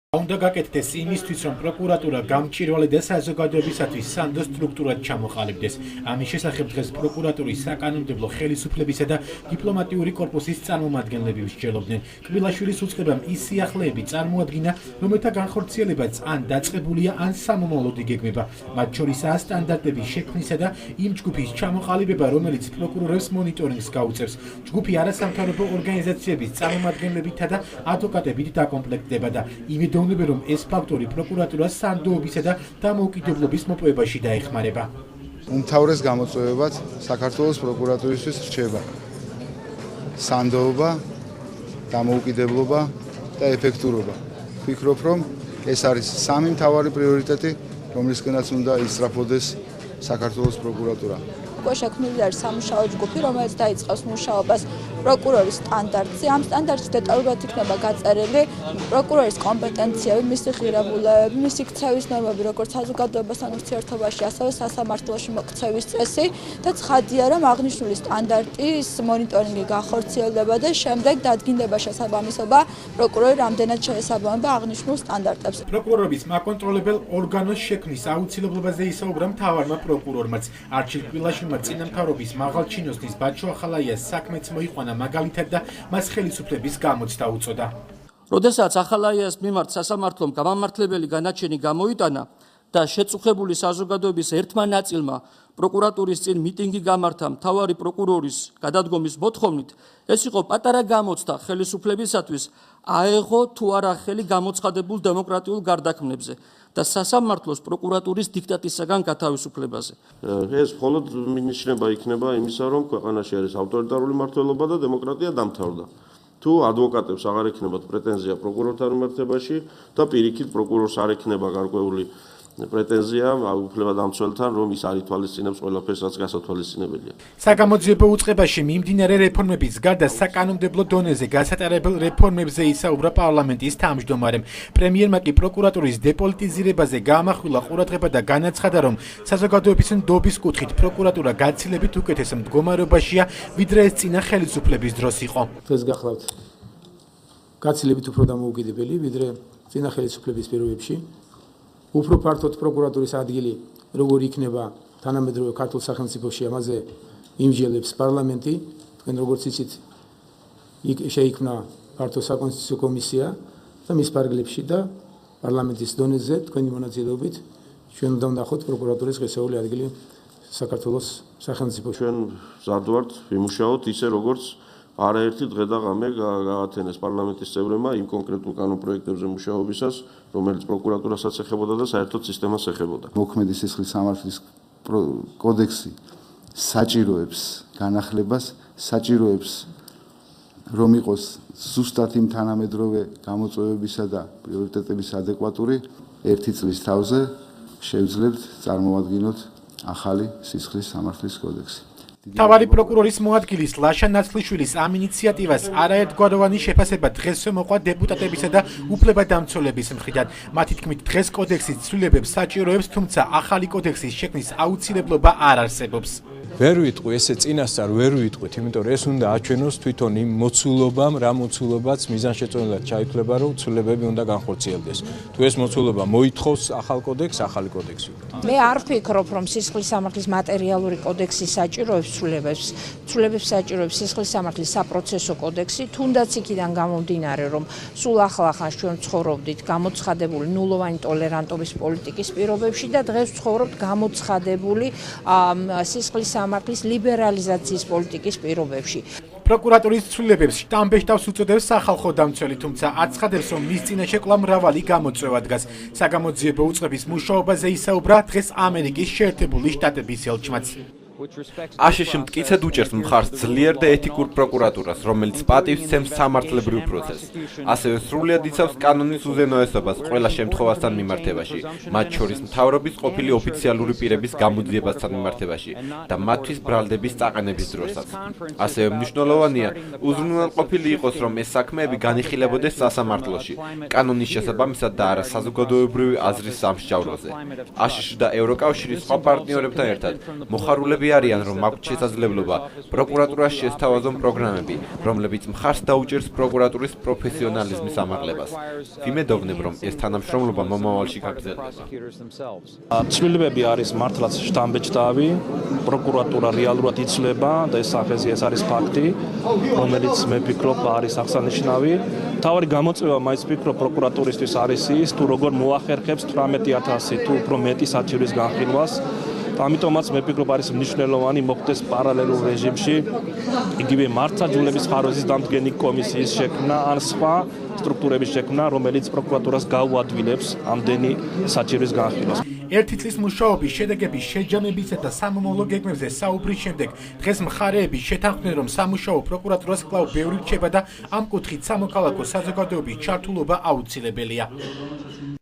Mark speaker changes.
Speaker 1: უნდა გაკეთდეს იმისთვის, რომ პროკურატურა გამჭვირვალე და საზოგადოებისათვის სანდო სტრუქტურად ჩამოყალიბდეს. ამის შესახებ დღეს პროკურატურის საკანონმდებლო ხელისუფლებისა და დიპლომატიური კორპუსის წარმომადგენლები მსჯელობდნენ. კბილაშვილის უწყებამ ის სიახლეები წარმოადგინა, რომელთა განხორციელებაც ან დაწყებულია, ან სამომავლოდ იგეგმება. მათ შორისაა სტანდარტების შექმნისა და იმ ჯგუფის ჩამოყალიბება, რომელიც პროკურორებს მონიტორინგს გაუწევს. ჯგუფი არასამთავრობო ორგანიზაციების წარმომადგენლებითა და ადვოკატებით დაკომპლექტდება და იმედოვნები, რომ ეს ფაქტორი პროკურატურას სანდოობისა და დამოუკიდებლობის მოპოვებაში დაეხმარება.
Speaker 2: უმთავრეს გამოწვევებად საქართველოს პროკურატურისთვის რჩება სანდოობა, დამოუკიდებლობა და ეფექტურობა. ვფიქრობ, რომ ეს არის სამი მთავარი პრიორიტეტი, რომლისკენაც უნდა ისწრაფოდეს საქართველოს პროკურატურა.
Speaker 3: უკვე შექმნილი არის სამუშაო ჯგუფი, რომელიც დაიწყებს მუშაობას პროკურორის სტანდარტზე. ამ სტანდარტში დეტალურად იქნება გაწერილი პროკურორის კომპეტენციები, მისი ღირებულებები, მისი ქცევის ნორმები, როგორც საზოგადოებასთან ურთიერთობაში, ასევე სასამართლოში მოქცევის წესი და ცხადია, რომ აღნიშნული სტანდარტის მონიტორინგი გახორციელდება და შემდეგ დადგინდება შესაბამისობა პროკურორი რამდენად შეესაბამება აღნიშნულ სტანდარტებს.
Speaker 1: პროკურორობის მაკონტროლებელ ორგანოს შექმნის აუცილებლობაზე ისაუბრა მთავარმა პროკურორმაც. არჩილ კბილაშვილმა წინამთავრობის მაღალჩინოსნის ბაჩო ახალაიას საქმეც მოიყვანა მაგალითად და მას ხელისუფლების გამოცდა უწოდა.
Speaker 4: როდესაც ახალაიას მიმართ სასამართლომ გამამართლებელი განაჩენი გამოიტანა და შეწუხებული საზოგადოების ერთმა ნაწილმა პროკურატურის წინ მიტინგი გამართა მთავარი პროკურორის გადადგომის მოთხოვნით, ეს იყო პატარა გამოცდა ხელისუფლებისათვის აეღო თუ არა ხელი გამოცხადებულ დემოკრატიულ გარდაქმნებზე და სასამართლოს პროკურატურის დიქტატისაგან გათავისუფლებაზე.
Speaker 5: ეს მხოლოდ მინიშნება იქნება იმისა, რომ ქვეყანაში არის ავტორიტარული მმართველობა და დემოკრატია დამთავრდა. თუ ადვოკატებს აღარ ექნებათ პრეტენზია პროკურორთან მიმართებაში და პირიქით პროკურორს არ ექნება გარკვეული პრეტენზია უფლებადამცველთან, რომ ის არ ითვალისწინებს ყველაფერს, რაც გასათვალისწინებელია.
Speaker 1: საგამოძიებო უწყებაში მიმდინარე რეფორმების გარდა საკანონმდებლო დონეზე გასატარებელ რეფორმებზე ისაუბრა პარლამენტის თავმჯდომარემ. პრემიერმა კი პროკურატურის დეპოლიტიზირებაზე გაამახვილა ყურადღება და განაცხადა, რომ საზოგადოების ნდობის კუთხით პროკურატურა გაცილებით უკეთეს მდგომარეობაშია, ვიდრე ეს წინა ხელისუფლების დროს იყო.
Speaker 6: დღეს გახლავთ გაცილებით უფრო დამოუკიდებელი, ვიდრე წინა ხელისუფლების პირობებში. უფრო ფართოდ პროკურატურის ადგილი როგორ იქნება თანამედროვე ქართულ სახელმწიფოში, ამაზე იმსჯელებს პარლამენტი. თქვენ როგორც იცით, შეიქმნა ფართო საკონსტიტუციო კომისია და მის ფარგლებში და პარლამენტის დონეზე თქვენი მონაწილეობით ჩვენ უნდა ვნახოთ პროკურატურის ღირსეული ადგილი საქართველოს სახელმწიფოში.
Speaker 5: ჩვენ მზად ვართ ვიმუშაოთ ისე, როგორც არაერთი დღე და ღამე გაათენეს პარლამენტის წევრებმა იმ კონკრეტულ კანონპროექტებზე მუშაობისას, რომელიც პროკურატურასაც ეხებოდა და საერთოდ სისტემას ეხებოდა.
Speaker 2: მოქმედი სისხლის სამართლის კოდექსი საჭიროებს განახლებას, საჭიროებს რომ იყოს ზუსტად იმ თანამედროვე გამოწვევებისა და პრიორიტეტების ადეკვატური. ერთი წლის თავზე შევძლებთ წარმოვადგინოთ ახალი სისხლის სამართლის კოდექსი.
Speaker 1: მთავარი პროკურორის მოადგილის ლაშა ნაცვლიშვილის ამ ინიციატივას არაერთგვაროვანი შეფასება დღესვე მოყვა დეპუტატებისა და უფლებადამცველების მხრიდან. მათი თქმით, დღეს კოდექსის ცვლილებებს საჭიროებს, თუმცა ახალი კოდექსის შექმნის აუცილებლობა არ არსებობს.
Speaker 7: ვერ ვიტყვი, ესე წინასწარ ვერ ვიტყვით, იმიტომ რომ ეს უნდა აჩვენოს თვითონ იმ მოცულობამ, რა მოცულობაც მიზანშეწონილად ჩაითვლება, რომ ცვლილებები უნდა განხორციელდეს. თუ ეს მოცულობა მოითხოვს ახალ კოდექსს, ახალი კოდექსი.
Speaker 8: მე არ ვფიქრობ, რომ სისხლის სამართლის მატერიალური კოდექსი საჭიროებს ცვლილებებს. ცვლილებებს საჭიროებს სისხლის სამართლის საპროცესო კოდექსი, თუნდაც იქიდან გამომდინარე, რომ სულ ახლა ჩვენ ცხოვრობდით გამოცხადებული ნულოვანი ტოლერანტობის პოლიტიკის პირობებში და დღეს ცხოვრობთ გამოცხადებული სისხლის სამართლის ლიბერალიზაციის პოლიტიკის პირობებში.
Speaker 1: პროკურატურის ცვლილებებს შტამბეში თავს უწოდებს სახალხო დამცველი, თუმცა აცხადებს, რომ მის წინაშე კვლავ მრავალი გამოწვევა დგას. საგამოძიებო უწყების მუშაობაზე ისაუბრა დღეს ამერიკის შეერთებული შტატების ელჩმაც.
Speaker 9: აშშ მტკიცედ უჭერს მხარს ძლიერ და ეთიკურ პროკურატურას, რომელიც პატივს სცემს სამართლებრივ პროცესს. ასევე სრულიად იცავს კანონის უზენოესობას ყველა შემთხვევასთან მიმართებაში, მათ შორის მთავრობის ყოფილი ოფიციალური პირების გამოძიებასთან მიმართებაში და მათთვის ბრალდების წაყენების დროსაც. ასევე მნიშვნელოვანია, უზრუნველყოფილი იყოს, რომ ეს საქმეები განიხილებოდეს სასამართლოში, კანონის შესაბამისად და არა საზოგადოებრივი აზრის სამსჯავროზე. აშშ და ევროკავშირის სხვა პარტნიორებთან ერთად მოხარულები პასუხისმგებლები არიან, რომ აქვთ შესაძლებლობა პროკურატურას შესთავაზონ პროგრამები, რომლებიც მხარს დაუჭერს პროკურატურის პროფესიონალიზმის ამაღლებას. ვიმედოვნებ, რომ ეს თანამშრომლობა მომავალში გაგრძელდება.
Speaker 10: ცვლილებები არის მართლაც შთამბეჭდავი, პროკურატურა რეალურად იცვლება და ეს არის ფაქტი, რომელიც მე ვფიქრობ არის აღსანიშნავი. თავარი გამოწვევა მაინც ვფიქრობ პროკურატურისთვის არის ის, თუ როგორ მოახერხებს 18,000 თუ უფრო მეტი საჩივრის განხილვას. ამიტომაც მე ვფიქრობ არის მნიშვნელოვანი მოხდეს პარალელურ რეჟიმში იგივე მართლმსაჯულების ხარვეზის დამდგენი კომისიის შექმნა ან სხვა სტრუქტურების შექმნა, რომელიც პროკურატურას გაუადვილებს ამდენი საჩივრის განხილვას.
Speaker 1: ერთი წლის მუშაობის შედეგების შეჯამებისა და სამომავლო გეგმებზე საუბრის შემდეგ დღეს მხარეები შეთანხმდნენ, რომ სამუშაო პროკურატურას კვლავ ბევრი რჩება და ამ კუთხით სამოქალაქო საზოგადოების ჩართულობა აუცილებელია.